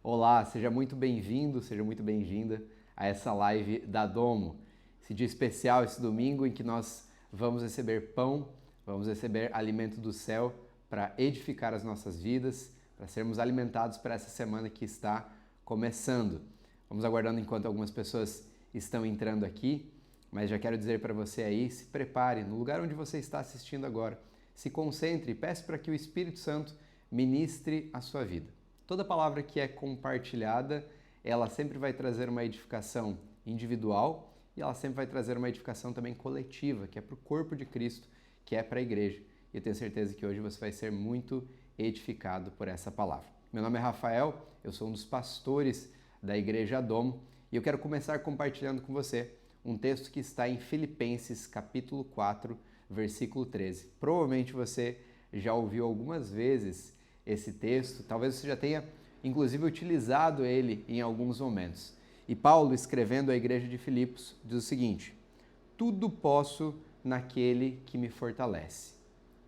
Olá, seja muito bem-vindo, seja muito bem-vinda a essa live da Domo. Esse dia especial, esse domingo em que nós vamos receber pão, vamos receber alimento do céu para edificar as nossas vidas, para sermos alimentados para essa semana que está começando. Vamos aguardando enquanto algumas pessoas estão entrando aqui, mas já quero dizer para você aí, se prepare no lugar onde você está assistindo agora, se concentre e peça para que o Espírito Santo ministre a sua vida. Toda palavra que é compartilhada, ela sempre vai trazer uma edificação individual e ela sempre vai trazer uma edificação também coletiva, que é para o corpo de Cristo, que é para a igreja. E eu tenho certeza que hoje você vai ser muito edificado por essa palavra. Meu nome é Rafael, eu sou um dos pastores da Igreja Domo e eu quero começar compartilhando com você um texto que está em Filipenses capítulo 4, versículo 13. Provavelmente você já ouviu algumas vezes esse texto, talvez você já tenha inclusive utilizado ele em alguns momentos. E Paulo, escrevendo à igreja de Filipos, diz o seguinte: tudo posso naquele que me fortalece.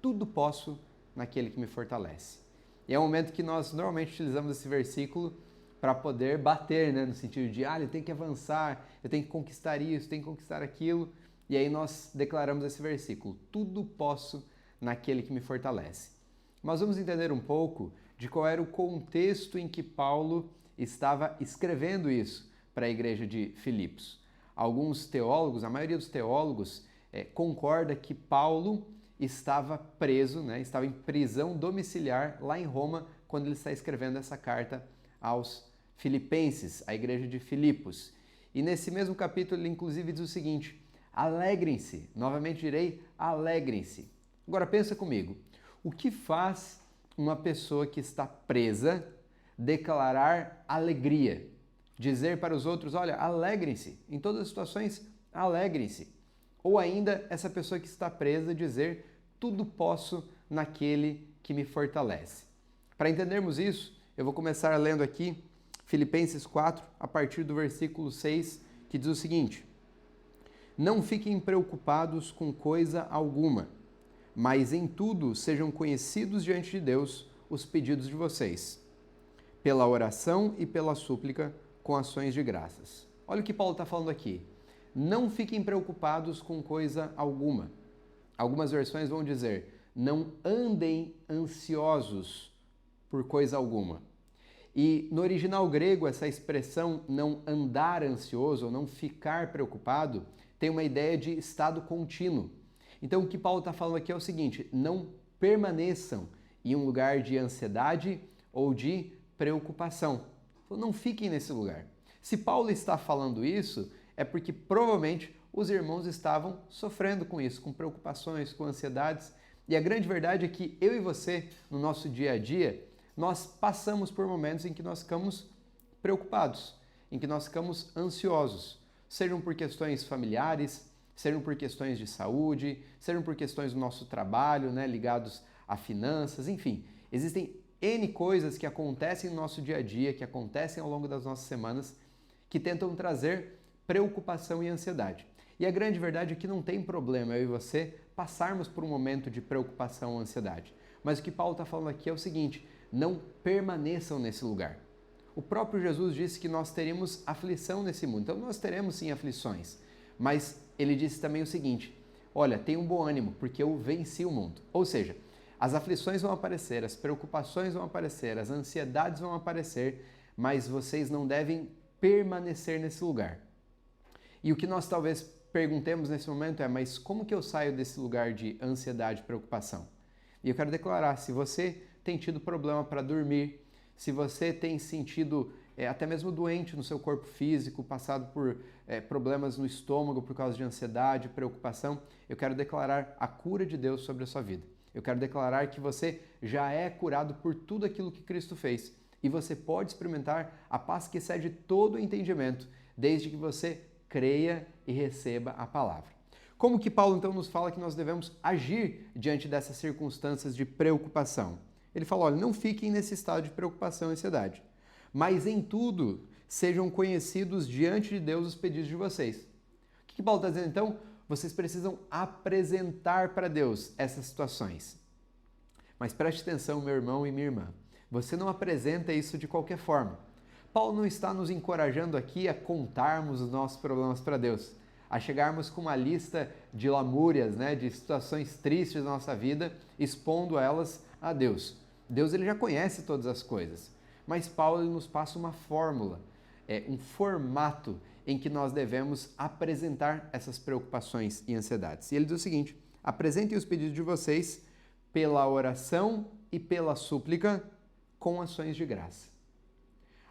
Tudo posso naquele que me fortalece. E é um momento que nós normalmente utilizamos esse versículo para poder bater, no sentido de, ele tem que avançar, eu tenho que conquistar isso, tenho que conquistar aquilo. E aí nós declaramos esse versículo: tudo posso naquele que me fortalece. Mas vamos entender um pouco de qual era o contexto em que Paulo estava escrevendo isso para a igreja de Filipos. Alguns teólogos, a maioria dos teólogos, concorda que Paulo estava preso, estava em prisão domiciliar lá em Roma, quando ele está escrevendo essa carta aos Filipenses, a igreja de Filipos. E nesse mesmo capítulo ele inclusive diz o seguinte: alegrem-se, novamente direi, alegrem-se. Agora pensa comigo. O que faz uma pessoa que está presa declarar alegria? Dizer para os outros, olha, alegrem-se. Em todas as situações, alegrem-se. Ou ainda, essa pessoa que está presa dizer, tudo posso naquele que me fortalece. Para entendermos isso, eu vou começar lendo aqui Filipenses 4, a partir do versículo 6, que diz o seguinte: não fiquem preocupados com coisa alguma, mas em tudo sejam conhecidos diante de Deus os pedidos de vocês, pela oração e pela súplica, com ações de graças. Olha o que Paulo está falando aqui. Não fiquem preocupados com coisa alguma. Algumas versões vão dizer, não andem ansiosos por coisa alguma. E no original grego, essa expressão não andar ansioso ou não ficar preocupado tem uma ideia de estado contínuo. Então, o que Paulo está falando aqui é o seguinte: não permaneçam em um lugar de ansiedade ou de preocupação. Não fiquem nesse lugar. Se Paulo está falando isso, é porque provavelmente os irmãos estavam sofrendo com isso, com preocupações, com ansiedades. E a grande verdade é que eu e você, no nosso dia a dia, nós passamos por momentos em que nós ficamos preocupados, em que nós ficamos ansiosos, sejam por questões familiares, sejam por questões de saúde, sejam por questões do nosso trabalho, ligados a finanças, enfim. Existem N coisas que acontecem no nosso dia a dia, que acontecem ao longo das nossas semanas, que tentam trazer preocupação e ansiedade. E a grande verdade é que não tem problema eu e você passarmos por um momento de preocupação ou ansiedade. Mas o que Paulo está falando aqui é o seguinte: não permaneçam nesse lugar. O próprio Jesus disse que nós teríamos aflição nesse mundo. Então nós teremos sim aflições. Mas ele disse também o seguinte: olha, tenha um bom ânimo, porque eu venci o mundo. Ou seja, as aflições vão aparecer, as preocupações vão aparecer, as ansiedades vão aparecer, mas vocês não devem permanecer nesse lugar. E o que nós talvez perguntemos nesse momento é, mas como que eu saio desse lugar de ansiedade e preocupação? E eu quero declarar, se você tem tido problema para dormir, se você tem sentido até mesmo doente no seu corpo físico, passado por problemas no estômago por causa de ansiedade, preocupação, eu quero declarar a cura de Deus sobre a sua vida. Eu quero declarar que você já é curado por tudo aquilo que Cristo fez. E você pode experimentar a paz que excede todo o entendimento, desde que você creia e receba a palavra. Como que Paulo então nos fala que nós devemos agir diante dessas circunstâncias de preocupação? Ele fala, olha, não fiquem nesse estado de preocupação e ansiedade, mas em tudo sejam conhecidos diante de Deus os pedidos de vocês. O que Paulo está dizendo então? Vocês precisam apresentar para Deus essas situações. Mas preste atenção, meu irmão e minha irmã. Você não apresenta isso de qualquer forma. Paulo não está nos encorajando aqui a contarmos os nossos problemas para Deus, a chegarmos com uma lista de lamúrias, né, de situações tristes da nossa vida, expondo elas a Deus. Deus ele já conhece todas as coisas, mas Paulo ele nos passa uma fórmula, um formato em que nós devemos apresentar essas preocupações e ansiedades. E ele diz o seguinte: apresentem os pedidos de vocês pela oração e pela súplica com ações de graça.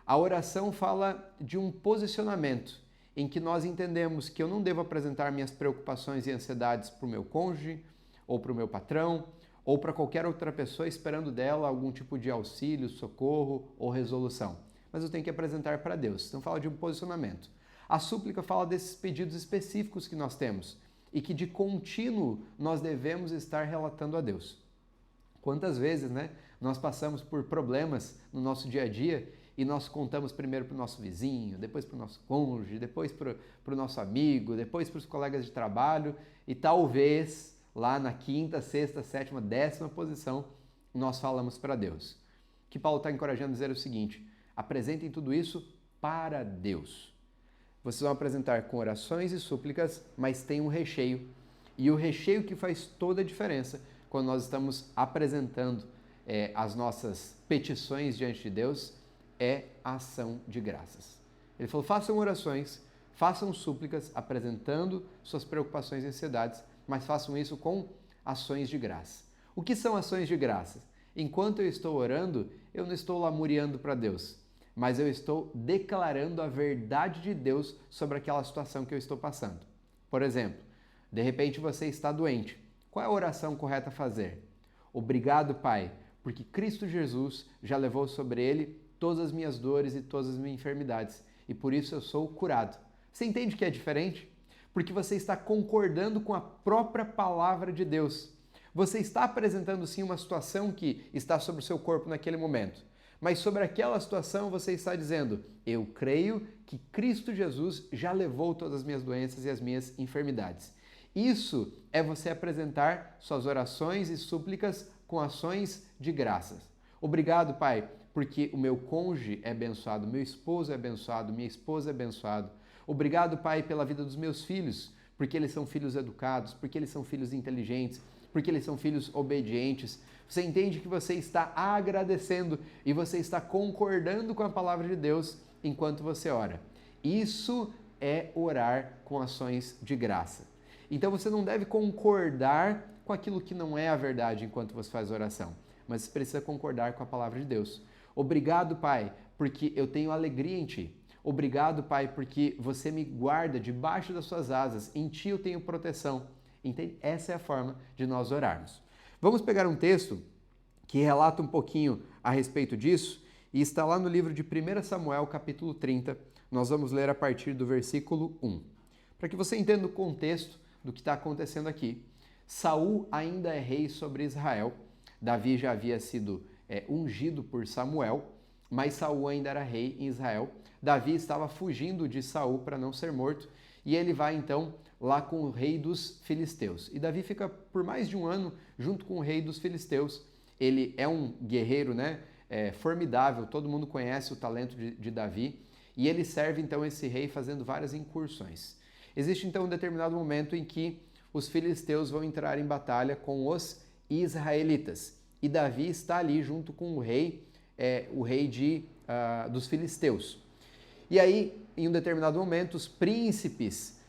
A oração fala de um posicionamento em que nós entendemos que eu não devo apresentar minhas preocupações e ansiedades para o meu cônjuge, ou para o meu patrão, ou para qualquer outra pessoa esperando dela algum tipo de auxílio, socorro ou resolução. Mas eu tenho que apresentar para Deus. Então fala de um posicionamento. A súplica fala desses pedidos específicos que nós temos e que de contínuo nós devemos estar relatando a Deus. Quantas vezes, né, nós passamos por problemas no nosso dia a dia e nós contamos primeiro para o nosso vizinho, depois para o nosso cônjuge, depois para o nosso amigo, depois para os colegas de trabalho e talvez lá na quinta, sexta, sétima, 10ª posição nós falamos para Deus. O que Paulo está encorajando a dizer é o seguinte: apresentem tudo isso para Deus. Vocês vão apresentar com orações e súplicas, mas tem um recheio. E o recheio que faz toda a diferença quando nós estamos apresentando as nossas petições diante de Deus é a ação de graças. Ele falou: façam orações, façam súplicas, apresentando suas preocupações e ansiedades, mas façam isso com ações de graça. O que são ações de graça? Enquanto eu estou orando, eu não estou lamuriando para Deus, mas eu estou declarando a verdade de Deus sobre aquela situação que eu estou passando. Por exemplo, de repente você está doente. Qual é a oração correta a fazer? Obrigado, Pai, porque Cristo Jesus já levou sobre ele todas as minhas dores e todas as minhas enfermidades, e por isso eu sou curado. Você entende que é diferente? Porque você está concordando com a própria palavra de Deus. Você está apresentando sim uma situação que está sobre o seu corpo naquele momento, mas sobre aquela situação você está dizendo: eu creio que Cristo Jesus já levou todas as minhas doenças e as minhas enfermidades. Isso é você apresentar suas orações e súplicas com ações de graças. Obrigado, Pai, porque o meu cônjuge é abençoado, meu esposo é abençoado, minha esposa é abençoado. Obrigado, Pai, pela vida dos meus filhos, porque eles são filhos educados, porque eles são filhos inteligentes, porque eles são filhos obedientes. Você entende que você está agradecendo e você está concordando com a palavra de Deus enquanto você ora. Isso é orar com ações de graça. Então você não deve concordar com aquilo que não é a verdade enquanto você faz oração, mas você precisa concordar com a palavra de Deus. Obrigado, Pai, porque eu tenho alegria em Ti. Obrigado, Pai, porque você me guarda debaixo das suas asas. Em Ti eu tenho proteção. Entende? Essa é a forma de nós orarmos. Vamos pegar um texto que relata um pouquinho a respeito disso e está lá no livro de 1 Samuel, capítulo 30. Nós vamos ler a partir do versículo 1. Para que você entenda o contexto do que está acontecendo aqui. Saul ainda é rei sobre Israel. Davi já havia sido ungido por Samuel, mas Saul ainda era rei em Israel. Davi estava fugindo de Saul para não ser morto e ele vai então lá com o rei dos filisteus. E Davi fica por mais de um ano junto com o rei dos filisteus. Ele é um guerreiro, né? Formidável, todo mundo conhece o talento de Davi e ele serve então esse rei fazendo várias incursões. Existe então um determinado momento em que os filisteus vão entrar em batalha com os israelitas. E Davi está ali junto com o rei dos filisteus. E aí, em um determinado momento, os príncipes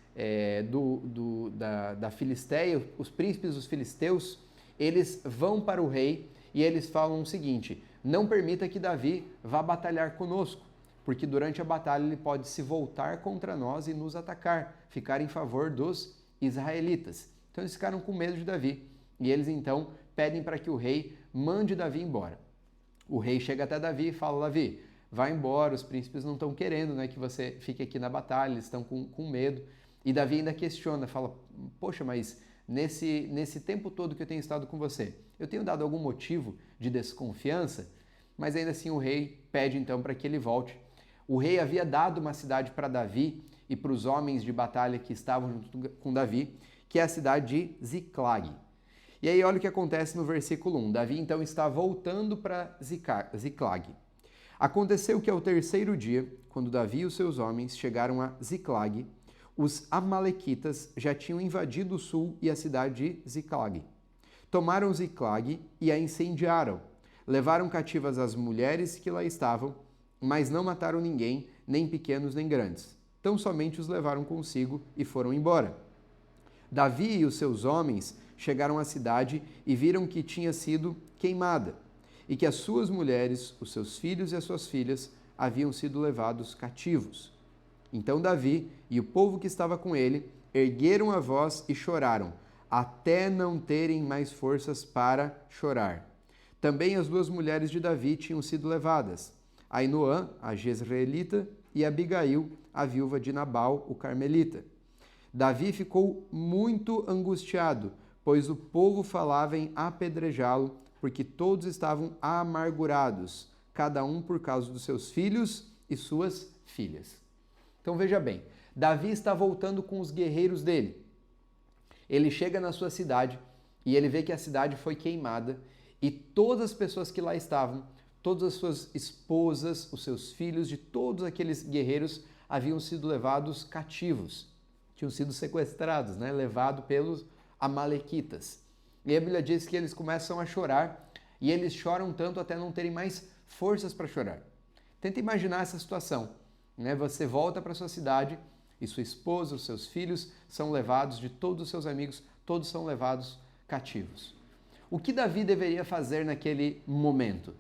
da Filisteia, os príncipes dos filisteus, eles vão para o rei e eles falam o seguinte: não permita que Davi vá batalhar conosco, porque durante a batalha ele pode se voltar contra nós e nos atacar, ficar em favor dos israelitas. Então eles ficaram com medo de Davi e eles então pedem para que o rei mande Davi embora. O rei chega até Davi e fala: Davi, vai embora, os príncipes não estão querendo, né, que você fique aqui na batalha, eles estão com medo. E Davi ainda questiona, fala: poxa, mas nesse tempo todo que eu tenho estado com você, eu tenho dado algum motivo de desconfiança? Mas ainda assim o rei pede então para que ele volte. O rei havia dado uma cidade para Davi e para os homens de batalha que estavam junto com Davi, que é a cidade de Ziclag. E aí olha o que acontece no versículo 1. Davi então está voltando para Ziclag. Aconteceu que ao terceiro dia, quando Davi e os seus homens chegaram a Ziclag, os amalequitas já tinham invadido o sul e a cidade de Ziclag. Tomaram Ziclag e a incendiaram. Levaram cativas as mulheres que lá estavam, mas não mataram ninguém, nem pequenos nem grandes. Tão somente os levaram consigo e foram embora. Davi e os seus homens chegaram à cidade e viram que tinha sido queimada, e que as suas mulheres, os seus filhos e as suas filhas haviam sido levados cativos. Então Davi e o povo que estava com ele ergueram a voz e choraram, até não terem mais forças para chorar. Também as duas mulheres de Davi tinham sido levadas, Ainoã, a jezreelita, e Abigail, a viúva de Nabal, o carmelita. Davi ficou muito angustiado, pois o povo falava em apedrejá-lo, porque todos estavam amargurados, cada um por causa dos seus filhos e suas filhas. Então veja bem, Davi está voltando com os guerreiros dele. Ele chega na sua cidade e ele vê que a cidade foi queimada e todas as pessoas que lá estavam, todas as suas esposas, os seus filhos, de todos aqueles guerreiros haviam sido levados cativos, tinham sido sequestrados, levados pelos amalequitas. E a Bíblia diz que eles começam a chorar e eles choram tanto até não terem mais forças para chorar. Tenta imaginar essa situação. Você volta para sua cidade e sua esposa, os seus filhos são levados, de todos os seus amigos, todos são levados cativos. O que Davi deveria fazer naquele momento?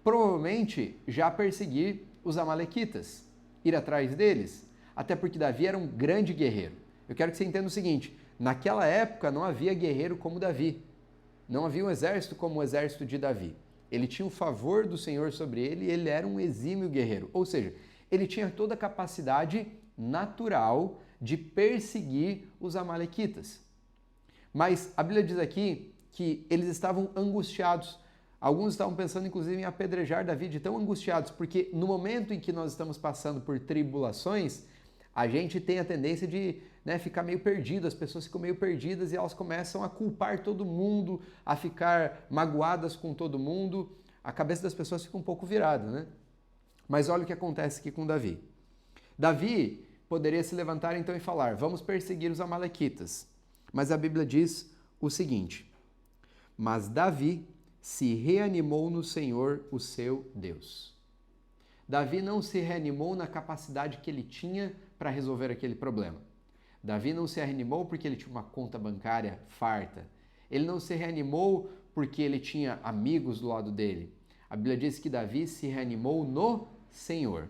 Provavelmente já perseguir os amalequitas, ir atrás deles, até porque Davi era um grande guerreiro. Eu quero que você entenda o seguinte, naquela época não havia guerreiro como Davi, não havia um exército como o exército de Davi. Ele tinha o favor do Senhor sobre ele e ele era um exímio guerreiro, ou seja, ele tinha toda a capacidade natural de perseguir os amalequitas. Mas a Bíblia diz aqui que eles estavam angustiados. Alguns estavam pensando, inclusive, em apedrejar Davi, de tão angustiados, porque no momento em que nós estamos passando por tribulações, a gente tem a tendência de ficar meio perdido, as pessoas ficam meio perdidas e elas começam a culpar todo mundo, a ficar magoadas com todo mundo, a cabeça das pessoas fica um pouco virada, Mas olha o que acontece aqui com Davi. Davi poderia se levantar então e falar, vamos perseguir os amalequitas. Mas a Bíblia diz o seguinte, mas Davi se reanimou no Senhor, o seu Deus. Davi não se reanimou na capacidade que ele tinha para resolver aquele problema. Davi não se reanimou porque ele tinha uma conta bancária farta. Ele não se reanimou porque ele tinha amigos do lado dele. A Bíblia diz que Davi se reanimou no Senhor.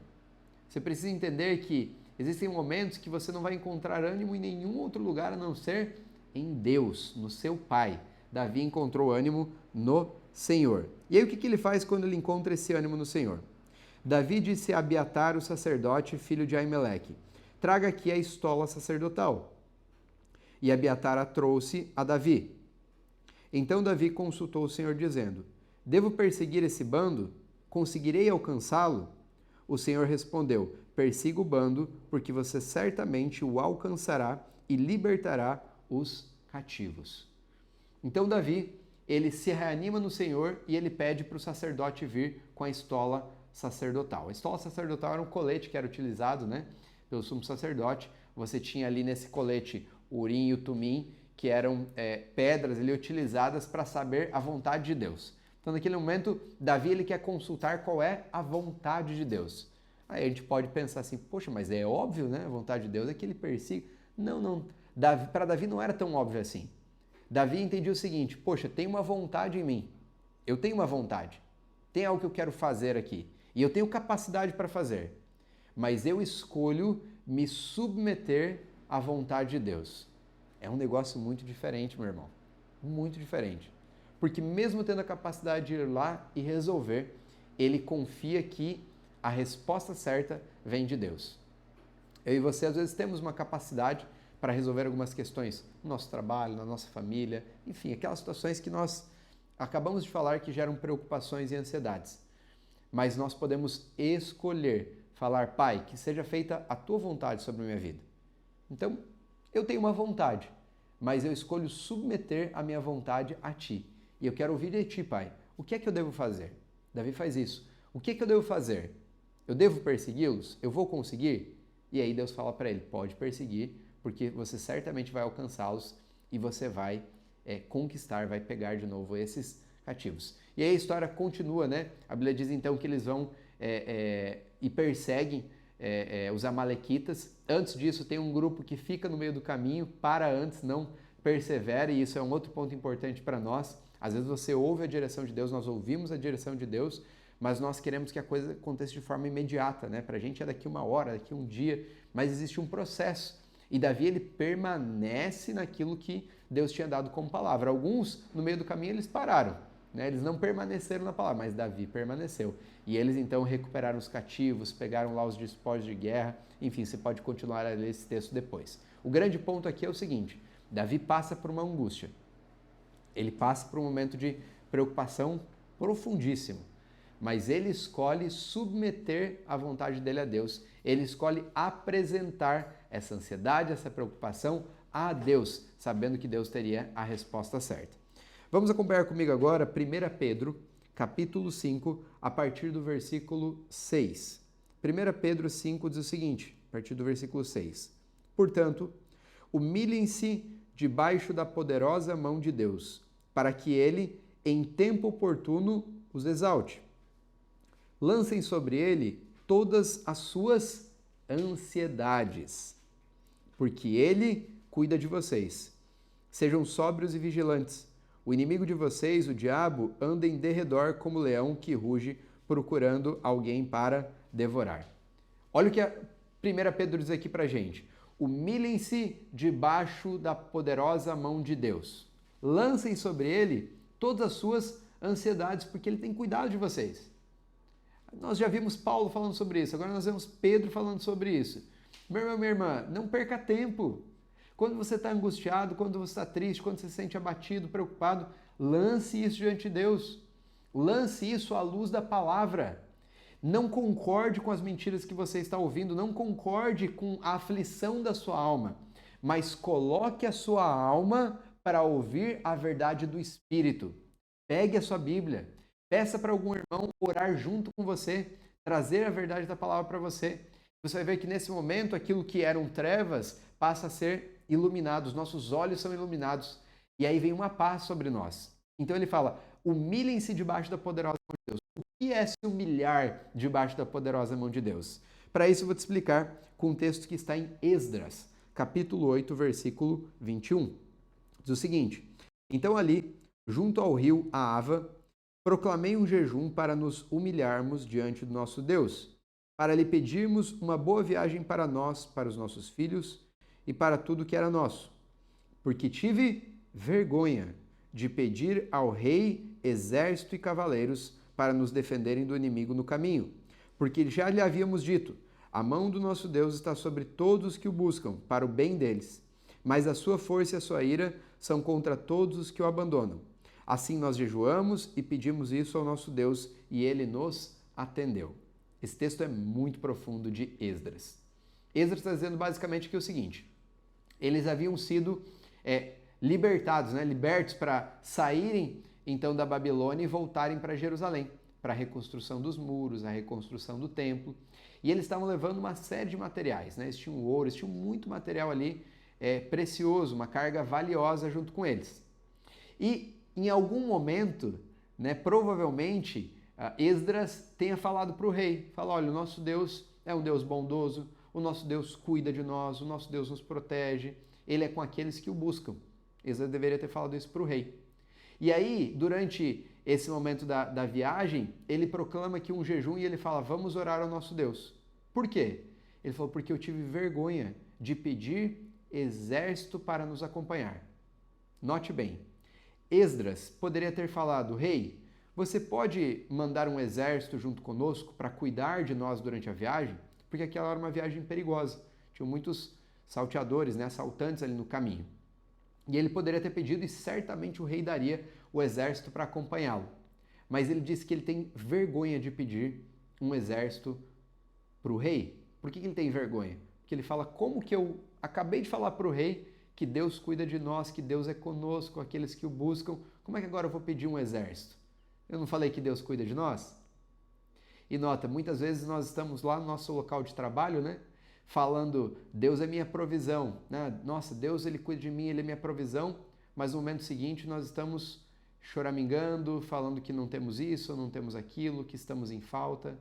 Você precisa entender que existem momentos que você não vai encontrar ânimo em nenhum outro lugar a não ser em Deus, no seu Pai. Davi encontrou ânimo no Senhor. E aí o que ele faz quando ele encontra esse ânimo no Senhor? Davi disse a Abiatar, o sacerdote, filho de Aimeleque, traga aqui a estola sacerdotal. E Abiatar a trouxe a Davi. Então Davi consultou o Senhor dizendo, devo perseguir esse bando? Conseguirei alcançá-lo? O Senhor respondeu, persiga o bando, porque você certamente o alcançará e libertará os cativos. Então Davi, ele se reanima no Senhor e ele pede para o sacerdote vir com a estola sacerdotal. A estola sacerdotal era um colete que era utilizado, pelo sumo sacerdote. Você tinha ali nesse colete o Urim e o Tumim, que eram pedras ali utilizadas para saber a vontade de Deus. Então, naquele momento, Davi ele quer consultar qual é a vontade de Deus. Aí a gente pode pensar assim, poxa, mas é óbvio, A vontade de Deus é que ele persiga. Não. Para Davi não era tão óbvio assim. Davi entendia o seguinte, poxa, tem uma vontade em mim. Eu tenho uma vontade. Tem algo que eu quero fazer aqui. E eu tenho capacidade para fazer. Mas eu escolho me submeter à vontade de Deus. É um negócio muito diferente, meu irmão. Muito diferente. Porque mesmo tendo a capacidade de ir lá e resolver, ele confia que a resposta certa vem de Deus. Eu e você, às vezes, temos uma capacidade para resolver algumas questões no nosso trabalho, na nossa família, enfim, aquelas situações que nós acabamos de falar que geram preocupações e ansiedades. Mas nós podemos escolher falar, Pai, que seja feita a Tua vontade sobre a minha vida. Então, eu tenho uma vontade, mas eu escolho submeter a minha vontade a Ti. E eu quero ouvir de Ti, Pai. O que é que eu devo fazer? Davi faz isso. O que eu devo fazer? Eu devo persegui-los? Eu vou conseguir? E aí Deus fala para ele, pode perseguir, porque você certamente vai alcançá-los e você vai conquistar, vai pegar de novo esses cativos. E aí a história continua, né? A Bíblia diz então que eles vão e perseguem os amalequitas. Antes disso tem um grupo que fica no meio do caminho, para antes, não persevera, e isso é um outro ponto importante para nós. Às vezes você ouve a direção de Deus, nós ouvimos a direção de Deus, mas nós queremos que a coisa aconteça de forma imediata, né? Para a gente é daqui uma hora, daqui um dia, mas existe um processo. E Davi, ele permanece naquilo que Deus tinha dado como palavra. Alguns, no meio do caminho, eles pararam, né? Eles não permaneceram na palavra, mas Davi permaneceu. E eles, então, recuperaram os cativos, pegaram lá os despojos de guerra. Enfim, você pode continuar a ler esse texto depois. O grande ponto aqui é o seguinte, Davi passa por uma angústia. Ele passa por um momento de preocupação profundíssimo. Mas ele escolhe submeter a vontade dele a Deus. Ele escolhe apresentar essa ansiedade, essa preocupação a Deus, sabendo que Deus teria a resposta certa. Vamos acompanhar comigo agora 1 Pedro, capítulo 5, a partir do versículo 6. 1 Pedro 5 diz o seguinte, a partir do versículo 6. Portanto, humilhem-se debaixo da poderosa mão de Deus, para que ele, em tempo oportuno, os exalte. Lancem sobre ele todas as suas ansiedades, porque ele cuida de vocês. Sejam sóbrios e vigilantes. O inimigo de vocês, o diabo, anda em derredor como leão que ruge, procurando alguém para devorar. Olha o que a 1 Pedro diz aqui pra gente. Humilhem-se debaixo da poderosa mão de Deus. Lancem sobre ele todas as suas ansiedades, porque ele tem cuidado de vocês. Nós já vimos Paulo falando sobre isso, agora nós vemos Pedro falando sobre isso. Meu irmão, minha irmã, não perca tempo. Quando você está angustiado, quando você está triste, quando você se sente abatido, preocupado, lance isso diante de Deus. Lance isso à luz da palavra. Não concorde com as mentiras que você está ouvindo, não concorde com a aflição da sua alma, mas coloque a sua alma para ouvir a verdade do Espírito. Pegue a sua Bíblia, peça para algum irmão orar junto com você, trazer a verdade da palavra para você. Você vai ver que nesse momento aquilo que eram trevas passa a ser iluminado, os nossos olhos são iluminados e aí vem uma paz sobre nós. Então ele fala, humilhem-se debaixo da poderosa mão de Deus. O que é se humilhar debaixo da poderosa mão de Deus? Para isso eu vou te explicar com um texto que está em Esdras, capítulo 8, versículo 21. Diz o seguinte, então ali, junto ao rio Ahava, proclamei um jejum para nos humilharmos diante do nosso Deus, para lhe pedirmos uma boa viagem para nós, para os nossos filhos e para tudo que era nosso. Porque tive vergonha de pedir ao rei exército e cavaleiros para nos defenderem do inimigo no caminho, porque já lhe havíamos dito, a mão do nosso Deus está sobre todos que o buscam, para o bem deles, mas a sua força e a sua ira são contra todos os que o abandonam. Assim nós jejuamos e pedimos isso ao nosso Deus e ele nos atendeu. Esse texto é muito profundo de Esdras. Esdras está dizendo basicamente que é o seguinte, eles haviam sido libertados, libertos para saírem então da Babilônia e voltarem para Jerusalém, para a reconstrução dos muros, a reconstrução do templo. E eles estavam levando uma série de materiais, eles tinham ouro, eles tinham muito material ali precioso, uma carga valiosa junto com eles. E em algum momento, provavelmente, Esdras tenha falado para o rei, fala, olha, o nosso Deus é um Deus bondoso, o nosso Deus cuida de nós, o nosso Deus nos protege, ele é com aqueles que o buscam. Esdras deveria ter falado isso para o rei. E aí, durante esse momento da viagem, ele proclama aqui um jejum e ele fala, vamos orar ao nosso Deus. Por quê? Ele falou, porque eu tive vergonha de pedir exército para nos acompanhar. Note bem, Esdras poderia ter falado, rei, você pode mandar um exército junto conosco para cuidar de nós durante a viagem? Porque aquela era uma viagem perigosa. Tinham muitos salteadores, assaltantes ali no caminho. E ele poderia ter pedido e certamente o rei daria o exército para acompanhá-lo. Mas ele disse que ele tem vergonha de pedir um exército para o rei. Por que ele tem vergonha? Porque ele fala, como que eu acabei de falar para o rei que Deus cuida de nós, que Deus é conosco, aqueles que o buscam, como é que agora eu vou pedir um exército? Eu não falei que Deus cuida de nós? E nota, muitas vezes nós estamos lá no nosso local de trabalho, né? Falando, Deus é minha provisão, né? Nossa, Deus ele cuida de mim, ele é minha provisão, mas no momento seguinte nós estamos choramingando, falando que não temos isso, não temos aquilo, que estamos em falta.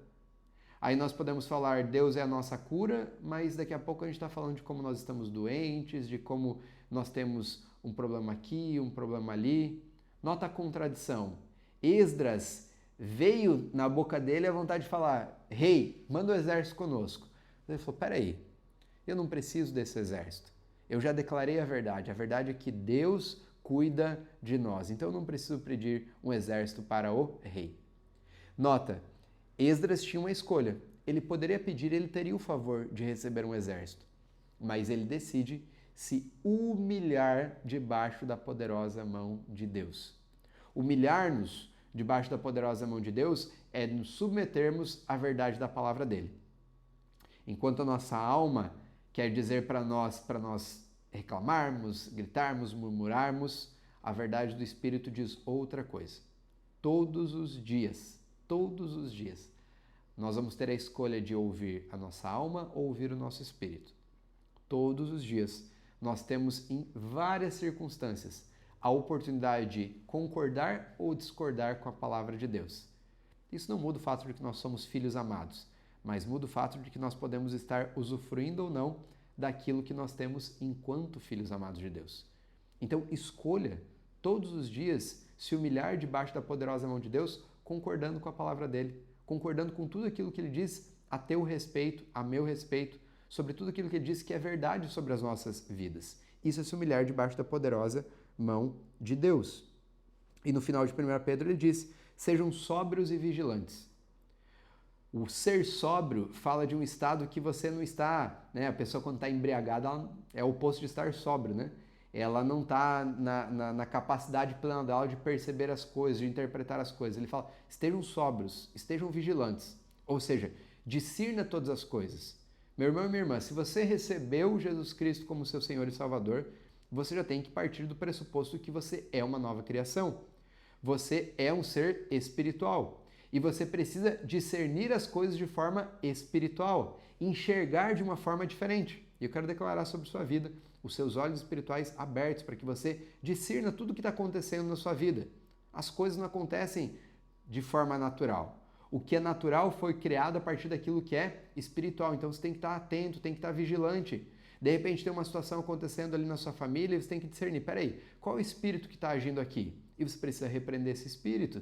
Aí nós podemos falar, Deus é a nossa cura, mas daqui a pouco a gente está falando de como nós estamos doentes, de como nós temos um problema aqui, um problema ali. Nota a contradição. Esdras veio na boca dele a vontade de falar, rei, manda o exército conosco. Ele falou, peraí, eu não preciso desse exército. Eu já declarei a verdade é que Deus cuida de nós, então eu não preciso pedir um exército para o rei. Nota, Esdras tinha uma escolha. Ele poderia pedir, ele teria o favor de receber um exército, mas ele decide se humilhar debaixo da poderosa mão de Deus. Humilhar-nos debaixo da poderosa mão de Deus é nos submetermos à verdade da palavra dele. Enquanto a nossa alma quer dizer para nós reclamarmos, gritarmos, murmurarmos, a verdade do Espírito diz outra coisa. Todos os dias, nós vamos ter a escolha de ouvir a nossa alma ou ouvir o nosso espírito. Todos os dias, nós temos em várias circunstâncias a oportunidade de concordar ou discordar com a palavra de Deus. Isso não muda o fato de que nós somos filhos amados, mas muda o fato de que nós podemos estar usufruindo ou não daquilo que nós temos enquanto filhos amados de Deus. Então, escolha todos os dias se humilhar debaixo da poderosa mão de Deus, concordando com a palavra dele, concordando com tudo aquilo que ele diz a teu respeito, a meu respeito, sobre tudo aquilo que ele diz que é verdade sobre as nossas vidas. Isso é se humilhar debaixo da poderosa mão de Deus. E no final de 1 Pedro ele diz, sejam sóbrios e vigilantes. O ser sóbrio fala de um estado que você não está, né? A pessoa quando está embriagada é o oposto de estar sóbrio, né? Ela não está na capacidade plena dela de perceber as coisas, de interpretar as coisas. Ele fala, estejam sóbrios, estejam vigilantes. Ou seja, discirna todas as coisas. Meu irmão e minha irmã, se você recebeu Jesus Cristo como seu Senhor e Salvador, você já tem que partir do pressuposto que você é uma nova criação. Você é um ser espiritual. E você precisa discernir as coisas de forma espiritual, enxergar de uma forma diferente. E eu quero declarar sobre sua vida os seus olhos espirituais abertos para que você discirna tudo o que está acontecendo na sua vida. As coisas não acontecem de forma natural. O que é natural foi criado a partir daquilo que é espiritual. Então você tem que estar atento, tem que estar vigilante. De repente tem uma situação acontecendo ali na sua família e você tem que discernir, peraí, qual é o espírito que está agindo aqui? E você precisa repreender esse espírito.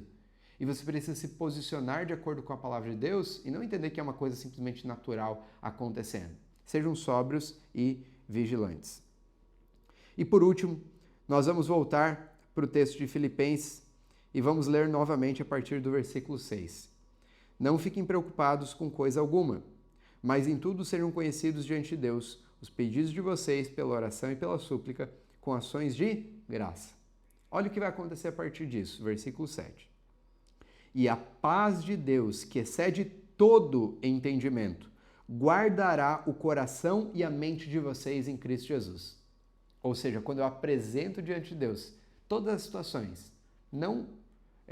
E você precisa se posicionar de acordo com a palavra de Deus e não entender que é uma coisa simplesmente natural acontecendo. Sejam sóbrios e vigilantes. E por último, nós vamos voltar para o texto de Filipenses e vamos ler novamente a partir do versículo 6. Não fiquem preocupados com coisa alguma, mas em tudo sejam conhecidos diante de Deus os pedidos de vocês pela oração e pela súplica com ações de graça. Olha o que vai acontecer a partir disso, versículo 7. E a paz de Deus, que excede todo entendimento, guardará o coração e a mente de vocês em Cristo Jesus. Ou seja, quando eu apresento diante de Deus todas as situações, não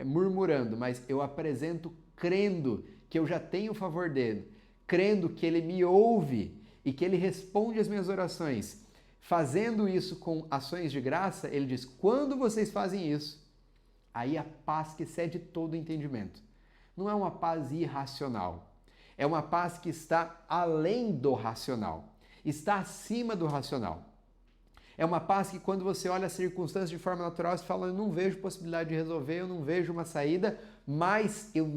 murmurando, mas eu apresento crendo que eu já tenho o favor dele, crendo que ele me ouve e que ele responde às minhas orações, fazendo isso com ações de graça, ele diz, quando vocês fazem isso, aí a paz que excede todo entendimento. Não é uma paz irracional. É uma paz que está além do racional. Está acima do racional. É uma paz que quando você olha as circunstâncias de forma natural, você fala, eu não vejo possibilidade de resolver, eu não vejo uma saída, mas eu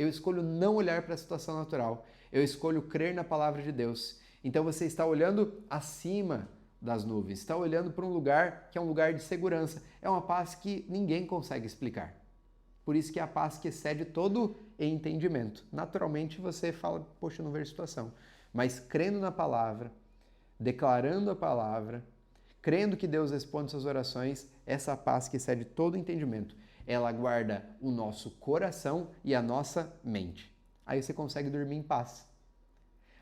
escolho não olhar para a situação natural. Eu escolho crer na palavra de Deus. Então você está olhando acima das nuvens, está olhando para um lugar que é um lugar de segurança. É uma paz que ninguém consegue explicar. Por isso que é a paz que excede todo entendimento. Naturalmente você fala, poxa, eu não vejo situação. Mas crendo na palavra, declarando a palavra, crendo que Deus responde suas orações, essa paz que excede todo entendimento, ela guarda o nosso coração e a nossa mente. Aí você consegue dormir em paz.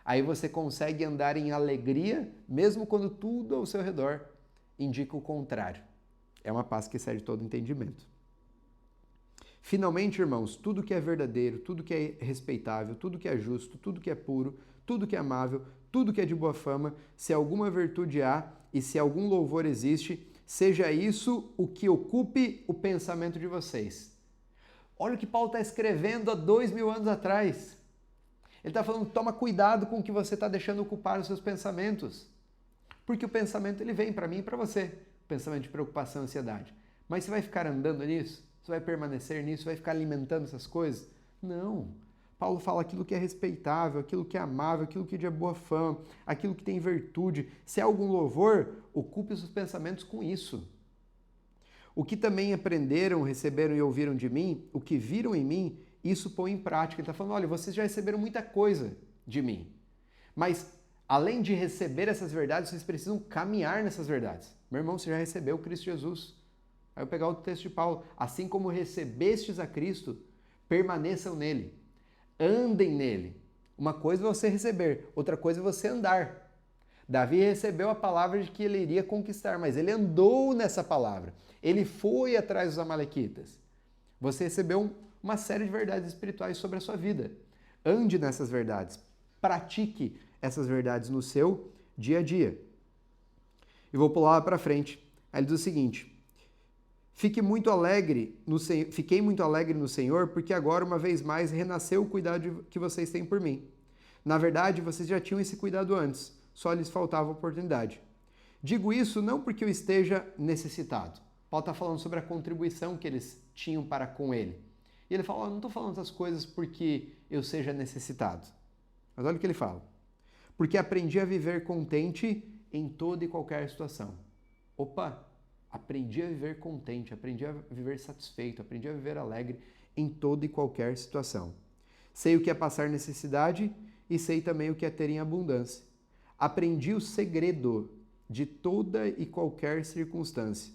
Aí você consegue andar em alegria, mesmo quando tudo ao seu redor indica o contrário. É uma paz que excede todo entendimento. Finalmente, irmãos, tudo que é verdadeiro, tudo que é respeitável, tudo que é justo, tudo que é puro, tudo que é amável, tudo que é de boa fama, se alguma virtude há e se algum louvor existe, seja isso o que ocupe o pensamento de vocês. Olha o que Paulo está escrevendo há 2000 anos atrás. Ele está falando, toma cuidado com o que você está deixando ocupar os seus pensamentos. Porque o pensamento ele vem para mim e para você. Pensamento de preocupação e ansiedade. Mas você vai ficar andando nisso? Você vai permanecer nisso? Vai ficar alimentando essas coisas? Não. Paulo fala aquilo que é respeitável, aquilo que é amável, aquilo que é de boa fama, aquilo que tem virtude. Se há algum louvor, ocupe os seus pensamentos com isso. O que também aprenderam, receberam e ouviram de mim, o que viram em mim, isso põe em prática. Ele está falando, olha, vocês já receberam muita coisa de mim. Mas, além de receber essas verdades, vocês precisam caminhar nessas verdades. Meu irmão, você já recebeu Cristo Jesus. Aí eu pegar o texto de Paulo. Assim como recebestes a Cristo, permaneçam nele. Andem nele. Uma coisa é você receber, outra coisa é você andar. Davi recebeu a palavra de que ele iria conquistar, mas ele andou nessa palavra. Ele foi atrás dos amalequitas. Você recebeu uma série de verdades espirituais sobre a sua vida. Ande nessas verdades. Pratique essas verdades no seu dia a dia. E vou pular lá para frente. Aí ele diz o seguinte: fiquei muito alegre no Senhor, porque agora, uma vez mais, renasceu o cuidado que vocês têm por mim. Na verdade, vocês já tinham esse cuidado antes, só lhes faltava oportunidade. Digo isso não porque eu esteja necessitado. Paulo está falando sobre a contribuição que eles tinham para com ele. E ele fala, não estou falando essas coisas porque eu seja necessitado. Mas olha o que ele fala. Porque aprendi a viver contente em toda e qualquer situação. Opa! Aprendi a viver contente, aprendi a viver satisfeito, aprendi a viver alegre em toda e qualquer situação. Sei o que é passar necessidade e sei também o que é ter em abundância. Aprendi o segredo de toda e qualquer circunstância,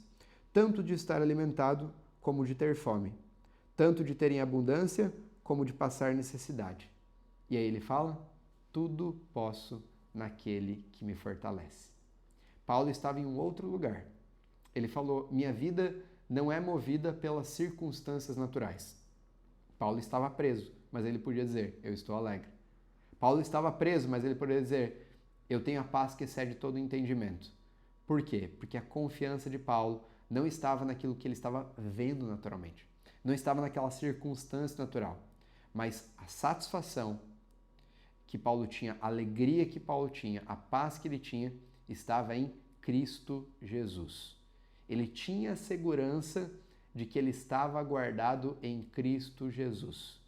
tanto de estar alimentado como de ter fome, tanto de ter em abundância como de passar necessidade. E aí ele fala, tudo posso naquele que me fortalece. Paulo estava em um outro lugar. Ele falou, minha vida não é movida pelas circunstâncias naturais. Paulo estava preso, mas ele podia dizer, eu estou alegre. Paulo estava preso, mas ele podia dizer, eu tenho a paz que excede todo o entendimento. Por quê? Porque a confiança de Paulo não estava naquilo que ele estava vendo naturalmente. Não estava naquela circunstância natural. Mas a satisfação que Paulo tinha, a alegria que Paulo tinha, a paz que ele tinha, estava em Cristo Jesus. Ele tinha a segurança de que ele estava guardado em Cristo Jesus.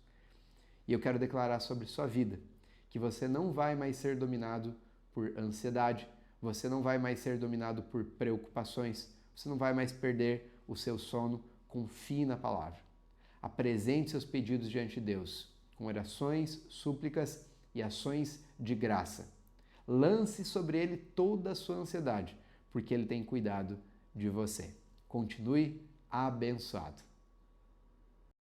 E eu quero declarar sobre sua vida que você não vai mais ser dominado por ansiedade, você não vai mais ser dominado por preocupações, você não vai mais perder o seu sono. Confie na palavra. Apresente seus pedidos diante de Deus, com orações, súplicas e ações de graça. Lance sobre ele toda a sua ansiedade, porque ele tem cuidado de você. Continue abençoado.